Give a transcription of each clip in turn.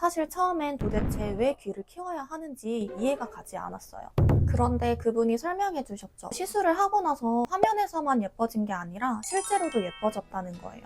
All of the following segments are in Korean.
사실 처음엔 도대체 왜 귀를 키워야 하는지 이해가 가지 않았어요. 그런데 그분이 설명해 주셨죠. 시술을 하고 나서 화면에서만 예뻐진 게 아니라 실제로도 예뻐졌다는 거예요.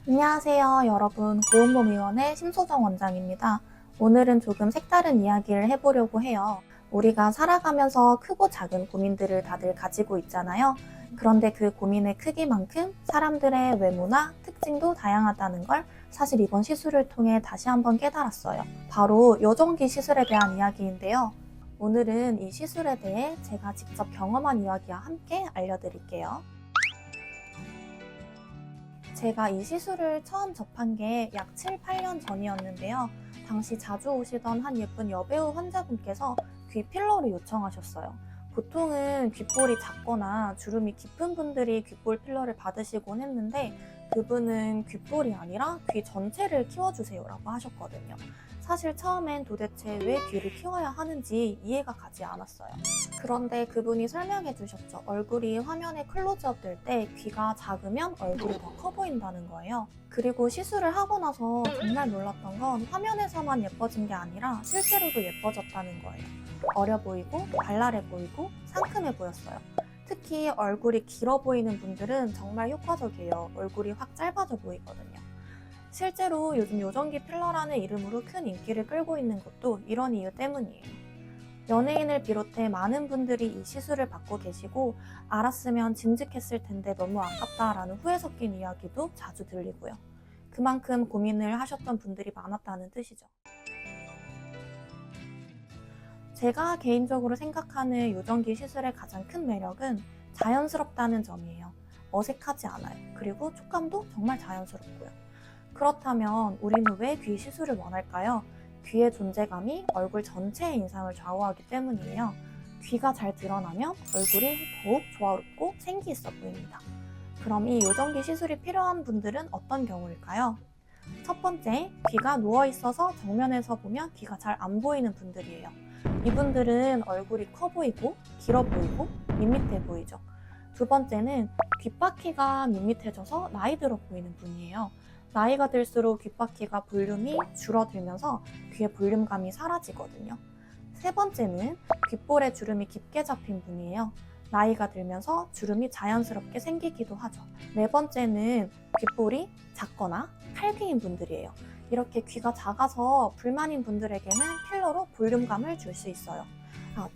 안녕하세요, 여러분. 고운몸의원의 심소정 원장입니다. 오늘은 조금 색다른 이야기를 해보려고 해요. 우리가 살아가면서 크고 작은 고민들을 다들 가지고 있잖아요. 그런데 그 고민의 크기만큼 사람들의 외모나 특징도 다양하다는 걸 사실 이번 시술을 통해 다시 한번 깨달았어요. 바로 요정기 시술에 대한 이야기인데요. 오늘은 이 시술에 대해 제가 직접 경험한 이야기와 함께 알려드릴게요. 제가 이 시술을 처음 접한 게 약 7, 8년 전이었는데요. 당시 자주 오시던 한 예쁜 여배우 환자분께서 귀 필러를 요청하셨어요. 보통은 귓볼이 작거나 주름이 깊은 분들이 귓볼 필러를 받으시곤 했는데 그분은 귓볼이 아니라 귀 전체를 키워주세요라고 하셨거든요. 사실 처음엔 도대체 왜 귀를 키워야 하는지 이해가 가지 않았어요. 그런데 그분이 설명해 주셨죠. 얼굴이 화면에 클로즈업 될 때 귀가 작으면 얼굴이 더 커 보인다는 거예요. 그리고 시술을 하고 나서 정말 놀랐던 건 화면에서만 예뻐진 게 아니라 실제로도 예뻐졌다는 거예요. 어려 보이고 발랄해 보이고 상큼해 보였어요. 특히 얼굴이 길어 보이는 분들은 정말 효과적이에요. 얼굴이 확 짧아져 보이거든요. 실제로 요즘 요정기 필러라는 이름으로 큰 인기를 끌고 있는 것도 이런 이유 때문이에요. 연예인을 비롯해 많은 분들이 이 시술을 받고 계시고 알았으면 진즉했을 텐데 너무 아깝다라는 후회 섞인 이야기도 자주 들리고요. 그만큼 고민을 하셨던 분들이 많았다는 뜻이죠. 제가 개인적으로 생각하는 요정기 시술의 가장 큰 매력은 자연스럽다는 점이에요. 어색하지 않아요. 그리고 촉감도 정말 자연스럽고요. 그렇다면 우리는 왜 귀 시술을 원할까요? 귀의 존재감이 얼굴 전체의 인상을 좌우하기 때문이에요. 귀가 잘 드러나면 얼굴이 더욱 조화롭고 생기 있어 보입니다. 그럼 이 요정기 시술이 필요한 분들은 어떤 경우일까요? 첫 번째, 귀가 누워 있어서 정면에서 보면 귀가 잘 안 보이는 분들이에요. 이분들은 얼굴이 커 보이고 길어 보이고 밋밋해 보이죠. 두 번째는 귓바퀴가 밋밋해져서 나이 들어 보이는 분이에요. 나이가 들수록 귓바퀴가 볼륨이 줄어들면서 귀의 볼륨감이 사라지거든요. 세 번째는 귓볼에 주름이 깊게 잡힌 분이에요. 나이가 들면서 주름이 자연스럽게 생기기도 하죠. 네 번째는 귓볼이 작거나 칼귀인 분들이에요. 이렇게 귀가 작아서 불만인 분들에게는 필러로 볼륨감을 줄 수 있어요.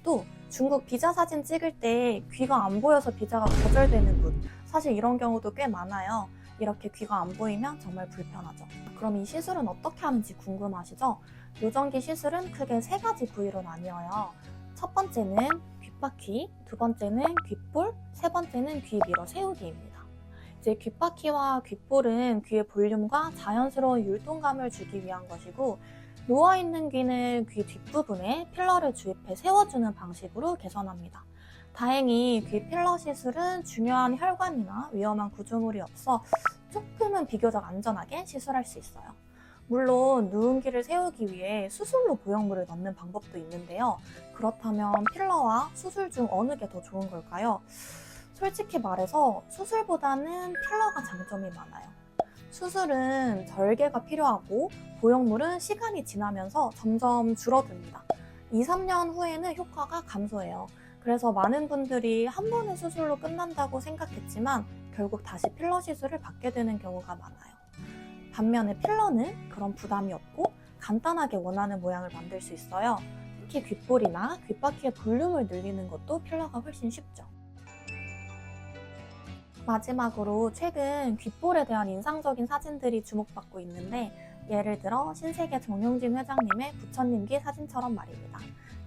또 중국 비자 사진 찍을 때 귀가 안 보여서 비자가 거절되는 분, 사실 이런 경우도 꽤 많아요. 이렇게 귀가 안 보이면 정말 불편하죠. 그럼 이 시술은 어떻게 하는지 궁금하시죠? 요정기 시술은 크게 3가지 부위로 나뉘어요. 첫 번째는 귓바퀴, 두 번째는 귓볼, 세 번째는 귀 밀어 세우기입니다. 이제 귓바퀴와 귓볼은 귀의 볼륨과 자연스러운 율동감을 주기 위한 것이고, 누워있는 귀는 귀 뒷부분에 필러를 주입해 세워주는 방식으로 개선합니다. 다행히 귀 필러 시술은 중요한 혈관이나 위험한 구조물이 없어 조금은 비교적 안전하게 시술할 수 있어요. 물론 누운 귀를 세우기 위해 수술로 보형물을 넣는 방법도 있는데요. 그렇다면 필러와 수술 중 어느 게 더 좋은 걸까요? 솔직히 말해서 수술보다는 필러가 장점이 많아요. 수술은 절개가 필요하고 보형물은 시간이 지나면서 점점 줄어듭니다. 2, 3년 후에는 효과가 감소해요. 그래서 많은 분들이 한 번의 수술로 끝난다고 생각했지만 결국 다시 필러 시술을 받게 되는 경우가 많아요. 반면에 필러는 그런 부담이 없고 간단하게 원하는 모양을 만들 수 있어요. 특히 귓볼이나 귓바퀴의 볼륨을 늘리는 것도 필러가 훨씬 쉽죠. 마지막으로 최근 귓볼에 대한 인상적인 사진들이 주목받고 있는데, 예를 들어 신세계 정용진 회장님의 부처님귀 사진처럼 말입니다.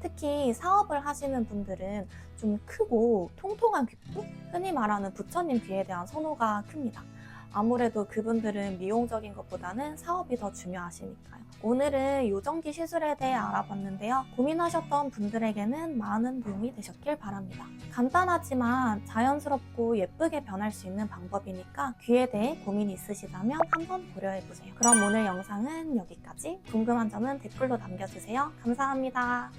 특히 사업을 하시는 분들은 좀 크고 통통한 귓볼, 흔히 말하는 부처님 귀에 대한 선호가 큽니다. 아무래도 그분들은 미용적인 것보다는 사업이 더 중요하시니까요. 오늘은 요정기 시술에 대해 알아봤는데요. 고민하셨던 분들에게는 많은 도움이 되셨길 바랍니다. 간단하지만 자연스럽고 예쁘게 변할 수 있는 방법이니까 귀에 대해 고민이 있으시다면 한번 고려해보세요. 그럼 오늘 영상은 여기까지. 궁금한 점은 댓글로 남겨주세요. 감사합니다.